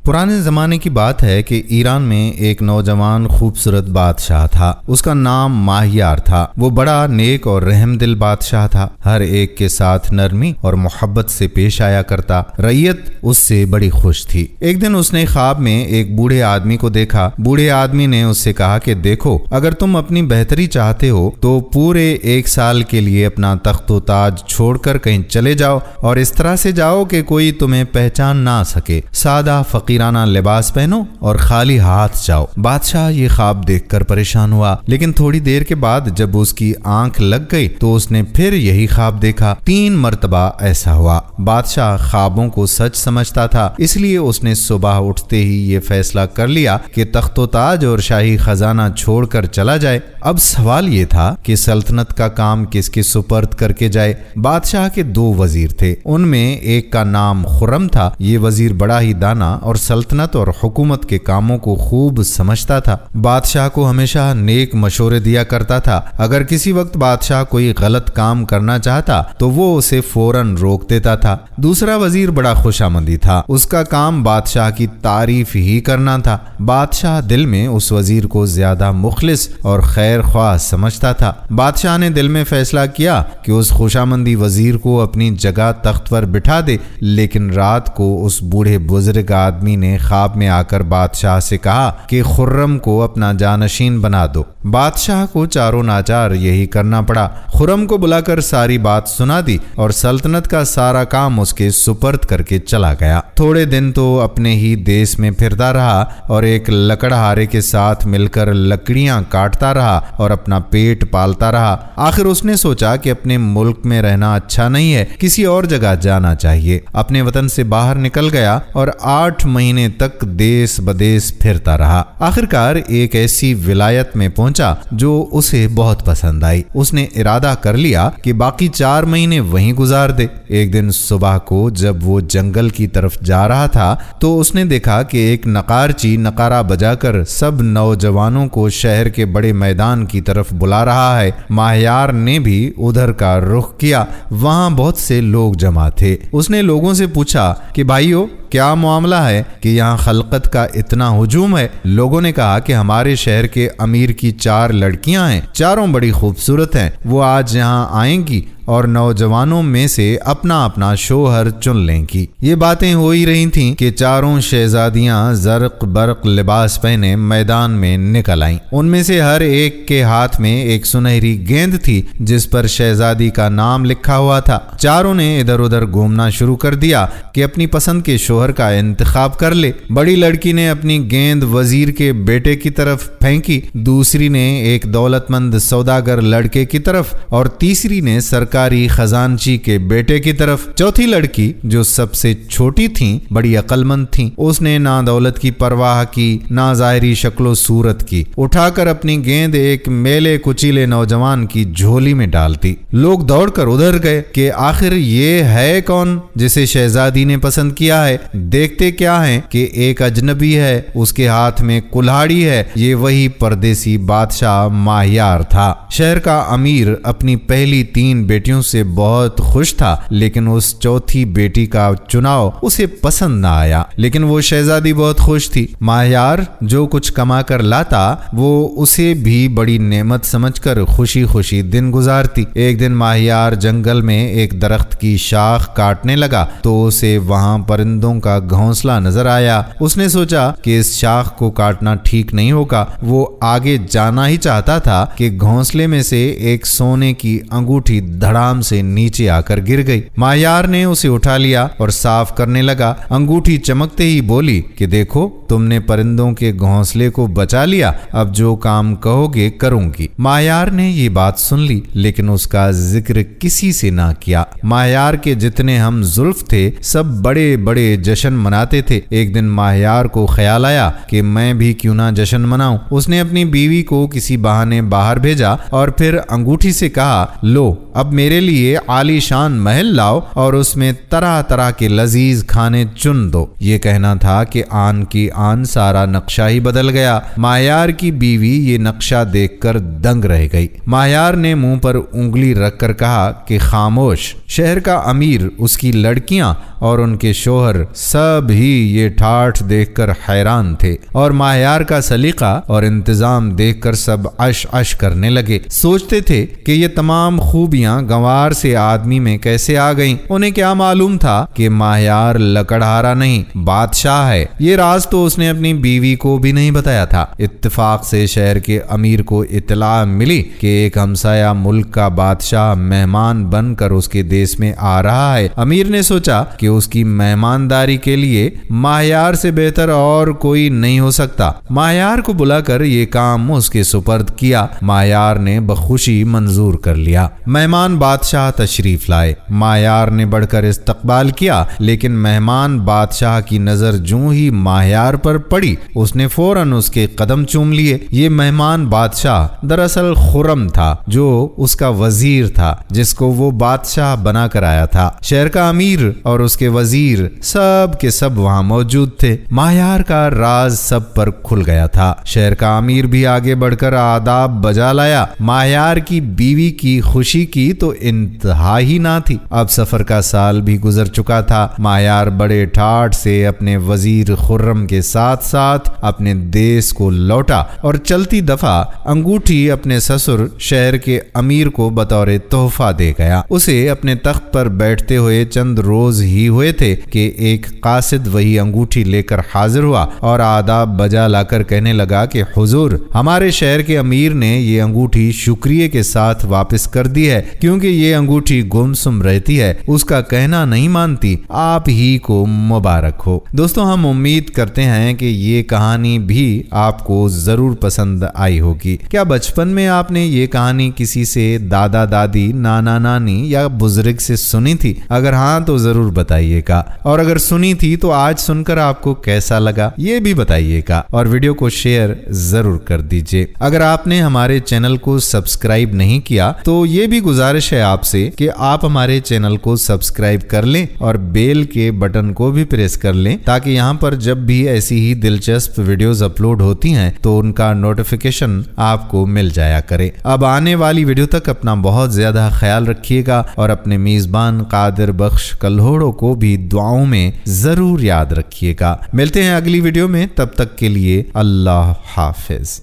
پرانے زمانے کی بات ہے کہ ایران میں ایک نوجوان خوبصورت بادشاہ تھا۔ اس کا نام ماہیار تھا۔ وہ بڑا نیک اور رحم دل بادشاہ تھا۔ ہر ایک کے ساتھ نرمی اور محبت سے پیش آیا کرتا۔ رعیت اس سے بڑی خوش تھی۔ ایک دن اس نے خواب میں ایک بوڑھے آدمی کو دیکھا۔ بوڑھے آدمی نے اس سے کہا کہ دیکھو، اگر تم اپنی بہتری چاہتے ہو تو پورے 1 سال کے لیے اپنا تخت و تاج چھوڑ کر کہیں چلے جاؤ اور اس طرح سے جاؤ کہ کوئی تمہیں پہچان نہ سکے۔ سادہ فقیرانہ لباس پہنو اور خالی ہاتھ جاؤ۔ بادشاہ یہ خواب دیکھ کر پریشان ہوا، لیکن تھوڑی دیر کے بعد جب اس کی آنکھ لگ گئی تو اس نے پھر یہی خواب دیکھا۔ 3 مرتبہ ایسا ہوا۔ بادشاہ خوابوں کو سچ سمجھتا تھا، اس لیے اس نے صبح اٹھتے ہی یہ فیصلہ کر لیا کہ تخت و تاج اور شاہی خزانہ چھوڑ کر چلا جائے۔ اب سوال یہ تھا کہ سلطنت کا کام کس کے سپرد کر کے جائے۔ بادشاہ کے 2 وزیر تھے، ان میں ایک کا نام خرم تھا۔ یہ وزیر بڑا ہی دانا اور سلطنت اور حکومت کے کاموں کو خوب سمجھتا تھا۔ بادشاہ کو ہمیشہ نیک مشورے دیا کرتا تھا۔ اگر کسی وقت بادشاہ کوئی غلط کام کرنا چاہتا تو وہ اسے فوراً روک دیتا تھا۔ دوسرا وزیر بڑا خوشامندی تھا، اس کا کام بادشاہ کی تعریف ہی کرنا تھا۔ بادشاہ دل میں اس وزیر کو زیادہ مخلص اور خیر خواہ سمجھتا تھا۔ بادشاہ نے دل میں فیصلہ کیا کہ اس خوشامندی وزیر کو اپنی جگہ تخت پر بٹھا دے، لیکن رات کو اس بوڑھے بزرگ آدمی نے خواب میں آ کر بادشاہ سے کہا کہ خرم کو اپنا جانشین بنا دو۔ بادشاہ کو چاروں ناچار یہی کرنا پڑا۔ خرم کو بلا کر ساری بات سنا دی اور سلطنت کا سارا کام اس کے سپرد کر کے چلا گیا۔ تھوڑے دن تو اپنے ہی دیس میں پھرتا رہا اور ایک لکڑہارے کے ساتھ مل کر لکڑیاں کاٹتا رہا اور اپنا پیٹ پالتا رہا۔ آخر اس نے سوچا کہ اپنے ملک میں رہنا اچھا نہیں ہے، کسی اور جگہ جانا چاہیے۔ اپنے وطن سے باہر نکل گیا اور 8 مہینے تک دیس بدیس پھرتا رہا۔ آخرکار ایک ایسی ولایت میں پہنچا جو اسے بہت پسند آئی۔ اس نے ارادہ کر لیا کہ باقی 4 مہینے وہیں گزار دے۔ ایک دن صبح کو جب وہ جنگل کی طرف جا رہا تھا تو اس نے دیکھا کہ ایک نقارچی نقارہ بجا کر سب نوجوانوں کو شہر کے بڑے میدان کی طرف بلا رہا ہے۔ ماہیار نے بھی ادھر کا رخ کیا۔ وہاں بہت سے لوگ جمع تھے۔ اس نے لوگوں سے پوچھا کہ بھائیو، کیا معاملہ ہے کہ یہاں خلقت کا اتنا ہجوم ہے؟ لوگوں نے کہا کہ ہمارے شہر کے امیر کی 4 لڑکیاں ہیں، چاروں بڑی خوبصورت ہیں، وہ آج یہاں آئیں گی اور نوجوانوں میں سے اپنا اپنا شوہر چن لیں گی۔ یہ باتیں ہو ہی رہی تھیں کہ چاروں شہزادیاں زرق برق لباس پہنے میدان میں نکل آئیں۔ ان میں سے ہر ایک کے ہاتھ میں ایک سنہری گیند تھی جس پر شہزادی کا نام لکھا ہوا تھا۔ چاروں نے ادھر ادھر گھومنا شروع کر دیا کہ اپنی پسند کے شوہر کا انتخاب کر لے۔ بڑی لڑکی نے اپنی گیند وزیر کے بیٹے کی طرف پھینکی، دوسری نے ایک دولت مند سوداگر لڑکے کی طرف اور تیسری نے سرکاری خزانچی کے بیٹے کی طرف۔ چوتھی لڑکی جو سب سے چھوٹی تھیں بڑی عقل مند تھیں۔ اس نے نہ دولت کی پرواہ کی نہ ظاہری شکل و صورت کی، اٹھا کر اپنی گیند ایک میلے کچیلے نوجوان کی جھولی میں ڈالتی۔ لوگ دوڑ کر ادھر گئے کہ آخر یہ ہے کون جسے شہزادی نے پسند کیا ہے۔ دیکھتے کیا ہیں کہ ایک اجنبی ہے، اس کے ہاتھ میں کلہاڑی ہے۔ یہ وہی پردیسی بادشاہ ماہیار تھا۔ شہر کا امیر اپنی پہلی 3 بیٹیوں سے بہت خوش تھا، لیکن اس چوتھی بیٹی کا چناؤ اسے پسند نہ آیا۔ لیکن وہ شہزادی بہت خوش تھی۔ ماہیار جو کچھ کما کر لاتا وہ اسے بھی بڑی نعمت سمجھ کر خوشی خوشی دن گزارتی۔ ایک دن ماہیار جنگل میں ایک درخت کی شاخ کاٹنے لگا تو اسے وہاں پرندوں کا گھونسلہ نظر آیا۔ اس نے سوچا کہ اس شاخ کو کاٹنا ٹھیک نہیں ہوگا۔ وہ آگے جانا ہی چاہتا تھا کہ گھونسلے میں سے ایک سونے کی انگوٹھی دھڑام سے نیچے آ کر گر گئی۔ ماہیار نے اسے اٹھا لیا اور صاف کرنے لگا۔ انگوٹھی چمکتے ہی بولی کہ دیکھو، تم نے پرندوں کے گھونسلے کو بچا لیا، اب جو کام کہو گے کروں گی۔ ماہیار نے یہ بات سن لی، لیکن اس کا ذکر کسی سے نہ کیا۔ ماہیار کے جتنے ہم زلف تھے سب بڑے بڑے جشن مناتے تھے۔ ایک دن ماہیار کو خیال آیا کہ میں بھی کیوں نہ جشن مناؤں۔ اس نے اپنی بیوی کو کسی بہانے باہر بھیجا اور پھر انگوٹھی سے کہا، لو اب میرے لیے عالی شان محل لاؤ اور اس میں طرح طرح کے لذیذ کھانے چن دو۔ یہ کہنا تھا کہ آن کی آن سارا نقشہ ہی بدل گیا۔ ماہیار کی بیوی یہ نقشہ دیکھ کر دنگ رہ گئی۔ ماہیار نے منہ پر انگلی رکھ کر کہا کہ خاموش۔ شہر کا امیر، اس کی لڑکیاں اور ان کے شوہر سب ہی یہ ٹھاٹھ دیکھ کر حیران تھے، اور ماہیار کا سلیقہ اور انتظام دیکھ کر سب عش عش کرنے لگے۔ سوچتے تھے کہ یہ تمام خوبیاں گنوار سے آدمی میں کیسے آ گئیں۔ انہیں کیا معلوم تھا کہ ماہیار لکڑہارا نہیں، بادشاہ ہے۔ یہ راز تو اس نے اپنی بیوی کو بھی نہیں بتایا تھا۔ اتفاق سے شہر کے امیر کو اطلاع ملی کہ ایک ہمسایہ ملک کا بادشاہ مہمان بن کر اس کے دیس میں آ رہا ہے۔ امیر نے سوچا کہ اس کی مہمانداری کے لیے ماہیار سے بہتر اور کوئی نہیں ہو سکتا۔ ماہیار کو بلا کر یہ کام اس کے سپرد کیا۔ ماہیار نے بخوشی منظور کر لیا۔ مہمان بادشاہ تشریف لائے۔ ماہیار نے بڑھ کر استقبال کیا، لیکن مہمان بادشاہ کی نظر جوں ہی ماہیار پر پڑی، اس نے فوراً اس کے قدم چوم لیے۔ یہ مہمان بادشاہ دراصل خرم تھا، جو اس کا وزیر تھا، جس کو وہ بادشاہ بنا کر آیا تھا۔ شہر کا امیر اور اس کے وزیر سب کے سب وہاں موجود تھے۔ ماہیار کا راز سب پر کھل گیا تھا۔ شہر کا امیر بھی آگے بڑھ کر آداب بجا لایا۔ ماہیار کی بیوی کی خوشی کی تو انتہا ہی نہ تھی۔ اب سفر کا سال بھی گزر چکا تھا۔ ماہیار بڑے ٹھاٹ سے اپنے وزیر خرم کے ساتھ ساتھ اپنے دیس کو لوٹا اور چلتی دفعہ انگوٹھی اپنے سسر شہر کے امیر کو بطور تحفہ دے گیا۔ اسے اپنے تخت پر بیٹھتے ہوئے چند روز ہی ہوئے تھے کہ ایک قاصد وہی انگوٹھی لے کر حاضر ہوا اور آداب بجا لا کر کہنے لگا کہ حضور، ہمارے شہر کے امیر نے یہ انگوٹھی شکریہ کے ساتھ واپس کر دی ہے، کیونکہ یہ انگوٹھی گمسم رہتی ہے، اس کا کہنا نہیں مانتی۔ آپ ہی کو مبارک ہو۔ دوستوں، ہم امید کرتے ہیں کہ یہ کہانی بھی آپ کو ضرور پسند آئی ہوگی۔ کیا بچپن میں آپ نے یہ کہانی کسی سے، دادا دادی، نانا نانی یا بزرگ سے سنی تھی؟ اگر ہاں تو ضرور بتائیے گا، اور اگر سنی تھی تو آج سن کر آپ کو کیسا لگا یہ بھی بتائیے گا، اور ویڈیو کو شیئر ضرور کر دیجئے۔ اگر آپ نے ہمارے چینل کو سبسکرائب نہیں کیا تو یہ بھی گزارش ہے آپ سے کہ آپ ہمارے چینل کو سبسکرائب کر لیں اور بیل کے بٹن کو بھی پریس کر لیں، تاکہ یہاں پر جب بھی ایسی ہی دلچسپ ویڈیوز اپلوڈ ہوتی ہیں تو ان کا نوٹیفیکیشن آپ کو مل جایا کرے۔ اب آنے والی ویڈیو تک اپنا بہت زیادہ خیال رکھیے گا، اور اپنے میزبان قادر بخش کلہوڑو کو بھی دعاؤں میں ضرور یاد رکھیے گا۔ ملتے ہیں اگلی ویڈیو میں، تب تک کے لیے اللہ حافظ۔